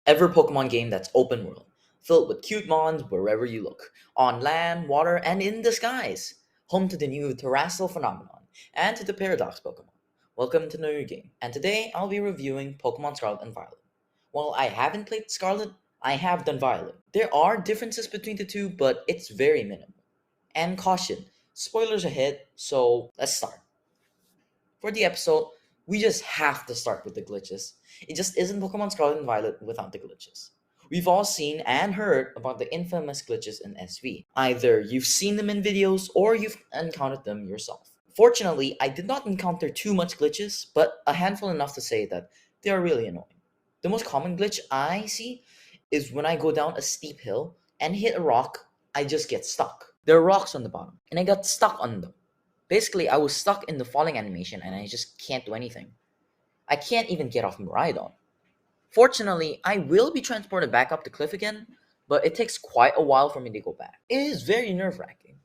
ever Pokemon game that's open world, filled with cute mons wherever you look, on land, water, and in the skies. Home to the new terrestrial phenomenon, and to the Paradox Pokemon. Welcome to the new game, and today I'll be reviewing Pokemon Scarlet and Violet. While I haven't played Scarlet, I have done Violet. There are differences between the two, but it's very minimal. And caution, spoilers ahead, so let's start. For the episode, we just have to start with the glitches. It just isn't Pokemon Scarlet and Violet without the glitches. We've all seen and heard about the infamous glitches in SV. Either you've seen them in videos or you've encountered them yourself. Fortunately, I did not encounter too much glitches, but a handful enough to say that they are really annoying. The most common glitch I see is when I go down a steep hill and hit a rock, I just get stuck. There are rocks on the bottom, and I got stuck on them. Basically, I was stuck in the falling animation and I just can't do anything. I can't even get off Miraidon. Fortunately, I will be transported back up the cliff again, but it takes quite a while for me to go back. It is very nerve wracking,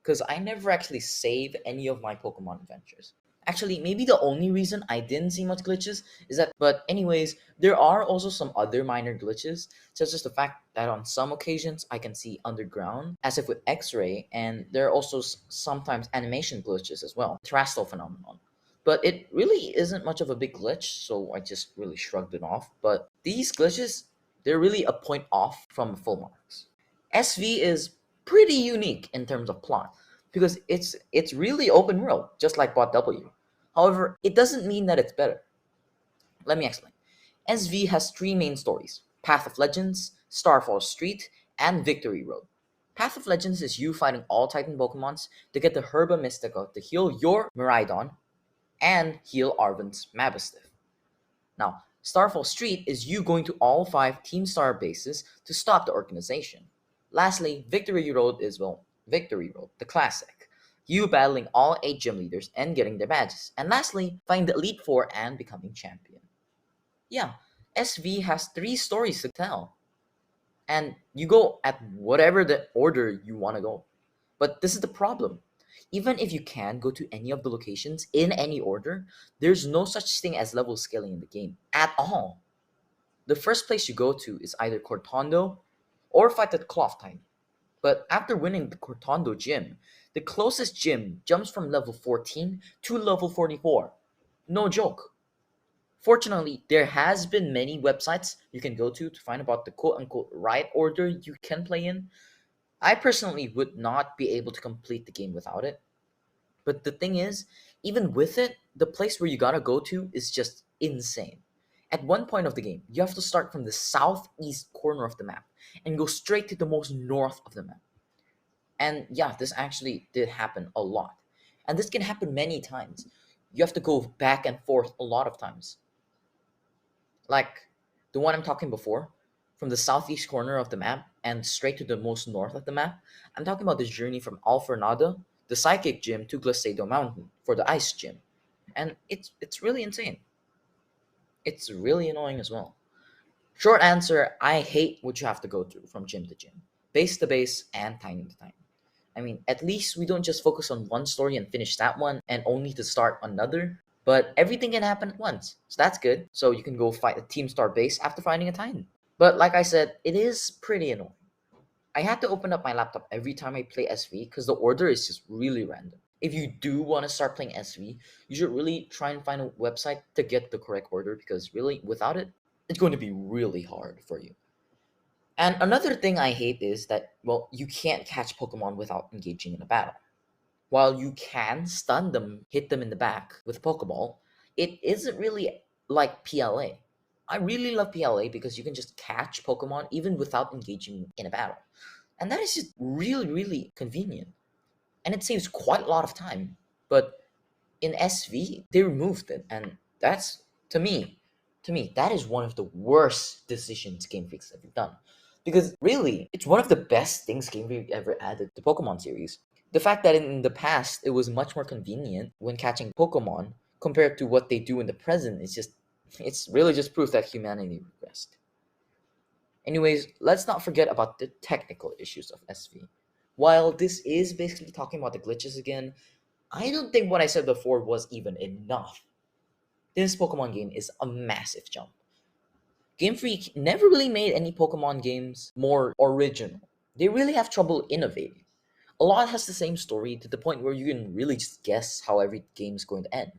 because I never actually save any of my Pokemon adventures. Actually, maybe the only reason I didn't see much glitches is that, but anyways, there are also some other minor glitches, such as the fact that on some occasions I can see underground, as if with X-ray, and there are also sometimes animation glitches as well, terrestrial phenomenon. But it really isn't much of a big glitch, so I just really shrugged it off. But these glitches, they're really a point off from full marks. SV is pretty unique in terms of plot because it's really open world, just like Bot W. However, it doesn't mean that it's better. Let me explain. SV has three main stories: Path of Legends, Starfall Street, and Victory Road. Path of Legends is you fighting all Titan Pokemons to get the Herba Mystica to heal your Miraidon and heal Arven's Mastiff. Now, Starfall Street is you going to all five Team Star bases to stop the organization. Lastly, Victory Road is, well, Victory Road, the classic. You battling all 8 gym leaders and getting their badges. And lastly, find the Elite Four and becoming champion. Yeah, SV has 3 stories to tell. And you go at whatever the order you want to go. But this is the problem. Even if you can go to any of the locations in any order, there's no such thing as level scaling in the game at all. The first place you go to is either Cortondo or fight the Cloth Titan. But after winning the Cortondo gym, the closest gym jumps from level 14 to level 44. No joke. Fortunately, there has been many websites you can go to find about the quote-unquote right order you can play in. I personally would not be able to complete the game without it. But the thing is, even with it, the place where you gotta go to is just insane. At one point of the game, you have to start from the southeast corner of the map and go straight to the most north of the map. And yeah, this actually did happen a lot. And this can happen many times. You have to go back and forth a lot of times. Like the one I'm talking before, from the southeast corner of the map and straight to the most north of the map. I'm talking about the journey from Alfornada, the Psychic Gym, to Glacedo Mountain for the Ice Gym. And it's really insane. It's really annoying as well. Short answer, I hate what you have to go through from gym to gym, base to base, and time to time. I mean, at least we don't just focus on one story and finish that one and only to start another. But everything can happen at once. So that's good. So you can go fight a Team Star base after finding a Titan. But like I said, it is pretty annoying. I had to open up my laptop every time I play SV because the order is just really random. If you do want to start playing SV, you should really try and find a website to get the correct order because really, without it, it's going to be really hard for you. And another thing I hate is that, well, you can't catch Pokemon without engaging in a battle. While you can stun them, hit them in the back with a Pokeball, it isn't really like PLA. I really love PLA because you can just catch Pokemon even without engaging in a battle. And that is just really, really convenient. And it saves quite a lot of time. But in SV, they removed it. And that's, to me, that is one of the worst decisions Game Freak's ever done. Because really, it's one of the best things Game Freak ever added to Pokemon series. The fact that in the past it was much more convenient when catching Pokemon compared to what they do in the present is just it's really just proof that humanity regressed. Anyways, let's not forget about the technical issues of SV. While this is basically talking about the glitches again, I don't think what I said before was even enough. This Pokemon game is a massive jump. Game Freak never really made any Pokemon games more original. They really have trouble innovating. A lot has the same story to the point where you can really just guess how every game is going to end.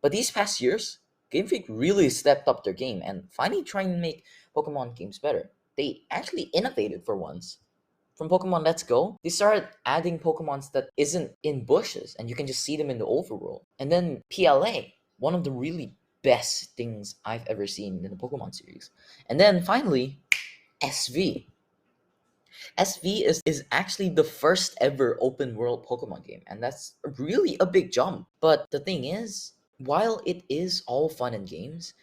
But these past years, Game Freak really stepped up their game and finally trying to make Pokemon games better. They actually innovated for once. From Pokemon Let's Go, they started adding Pokemons that isn't in bushes and you can just see them in the overworld. And then PLA, one of the really best things I've ever seen in the Pokemon series. And then finally, SV. SV is actually the first ever open world Pokemon game, and that's really a big jump. But the thing is, while it is all fun and games,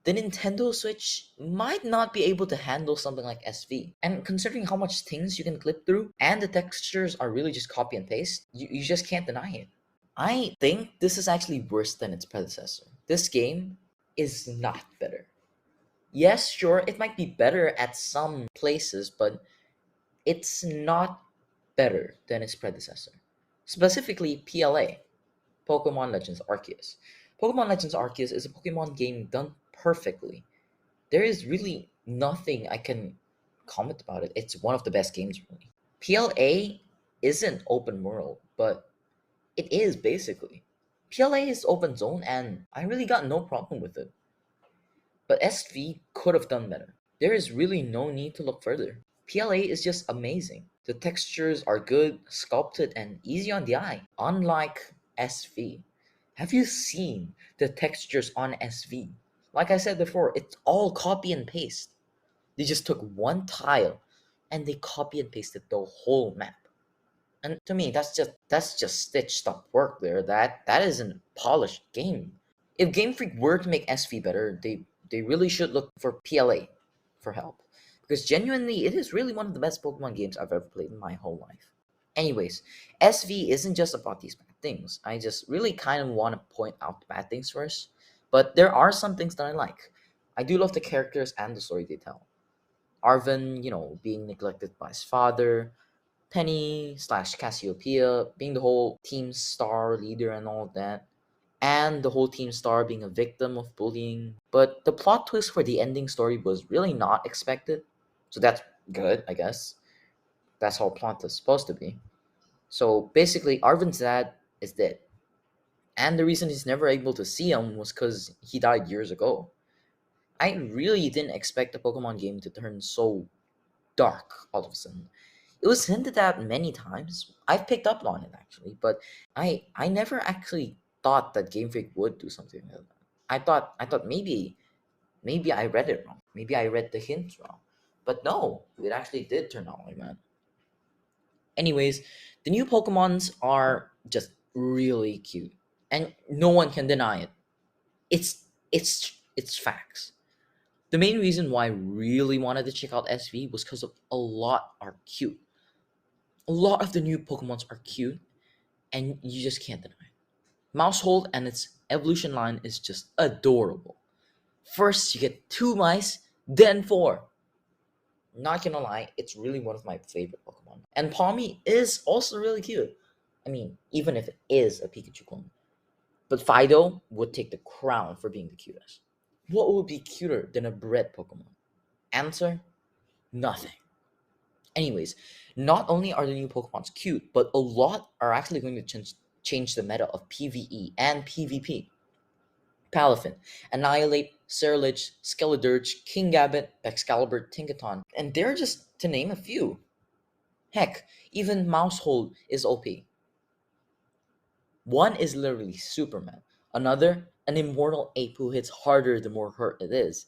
the Nintendo Switch might not be able to handle something like SV. And considering how much things you can clip through, and the textures are really just copy and paste, you just can't deny it. I think this is actually worse than its predecessor. This game is not better. Yes, sure, it might be better at some places, but it's not better than its predecessor. Specifically, PLA, Pokemon Legends Arceus. Pokemon Legends Arceus is a Pokemon game done perfectly. There is really nothing I can comment about it. It's one of the best games, really. PLA isn't open world, but it is basically. PLA is open zone, and I really got no problem with it. But SV could have done better. There is really no need to look further. PLA is just amazing. The textures are good, sculpted, and easy on the eye, unlike SV. Have you seen the textures on SV? Like I said before, it's all copy and paste. They just took one tile and they copy and pasted the whole map. And to me, that's just stitched up work there. That isn't a polished game. If Game Freak were to make SV better, they really should look for PLA for help. Because genuinely, it is really one of the best Pokemon games I've ever played in my whole life. Anyways, SV isn't just about these bad things. I just really kind of want to point out the bad things first. But there are some things that I like. I do love the characters and the story they tell. Arvin, being neglected by his father, Penny slash Cassiopeia being the whole team star leader and all of that, and the whole team star being a victim of bullying. But the plot twist for the ending story was really not expected, so that's good, I guess. That's how plot is supposed to be. So basically, Arvin's dad is dead, and the reason he's never able to see him was because he died years ago. I really didn't expect the Pokemon game to turn so dark all of a sudden. It was hinted at many times. I've picked up on it actually, but I never actually thought that Game Freak would do something like that. I thought maybe I read it wrong. Maybe I read the hints wrong. But no, it actually did turn out like that. Anyways, the new Pokemons are just really cute. And no one can deny it. It's facts. The main reason why I really wanted to check out SV was because of a lot are cute. A lot of the new Pokemons are cute, and you just can't deny it. Mousehold and its evolution line is just adorable. First, you get two mice, then four. Not gonna lie, it's really one of my favorite Pokemon. And Palmy is also really cute. I mean, even if it is a Pikachu clone. But Fido would take the crown for being the cutest. What would be cuter than a bred Pokemon? Answer: nothing. Anyways, not only are the new Pokemons cute, but a lot are actually going to change the meta of PvE and PvP. Palafin, Annihilate, Ceruledge, Skeledirge, Kingambit, Excalibur, Tinkaton, and they're just to name a few. Heck, even Mousehold is OP. One is literally Superman, another, an immortal ape who hits harder the more hurt it is.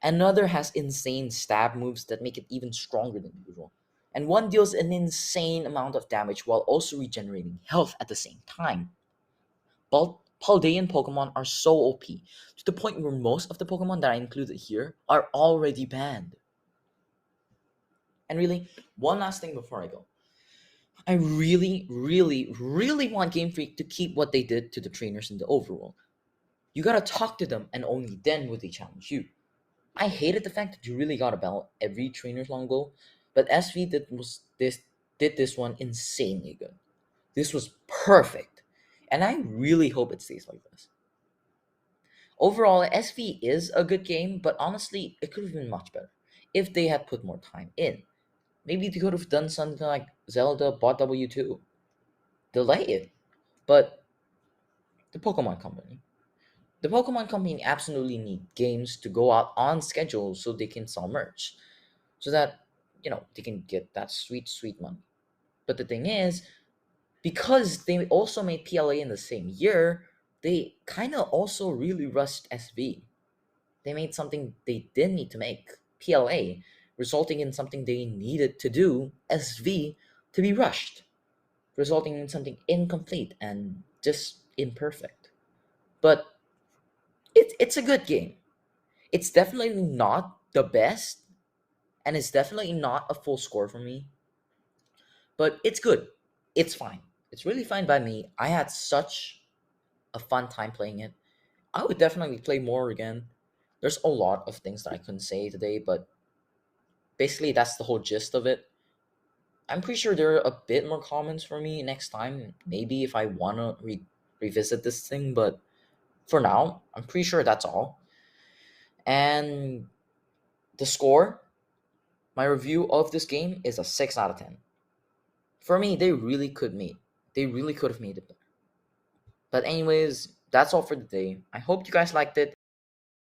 Another has insane stab moves that make it even stronger than usual. And one deals an insane amount of damage while also regenerating health at the same time. Paldean Pokemon are so OP to the point where most of the Pokemon that I included here are already banned. And really, one last thing before I go. I really, really, really want Game Freak to keep what they did to the trainers in the overworld. You gotta talk to them, and only then would they challenge you. I hated the fact that you really got about every trainer's long goal, but SV did this one insanely good. This was perfect, and I really hope it stays like this. Overall, SV is a good game, but honestly, it could have been much better if they had put more time in. Maybe they could have done something like Zelda Bot W2. Delay it. But the Pokemon Company. The Pokemon Company absolutely need games to go out on schedule so they can sell merch. So that, they can get that sweet, sweet money. But the thing is, because they also made PLA in the same year, they kind of also really rushed SV. They made something they didn't need to make, PLA, resulting in something they needed to do, SV, to be rushed, resulting in something incomplete and just imperfect. But it's a good game. It's definitely not the best, and it's definitely not a full score for me, but it's good. It's fine. It's really fine by me. I had such a fun time playing it. I would definitely play more again. There's a lot of things that I couldn't say today, but basically that's the whole gist of it. I'm pretty sure there are a bit more comments for me next time, maybe if I want to revisit this thing, but for now, I'm pretty sure that's all. And the score, my review of this game is a 6 out of 10. For me, they really could have made it better. But anyways, that's all for today. I hope you guys liked it.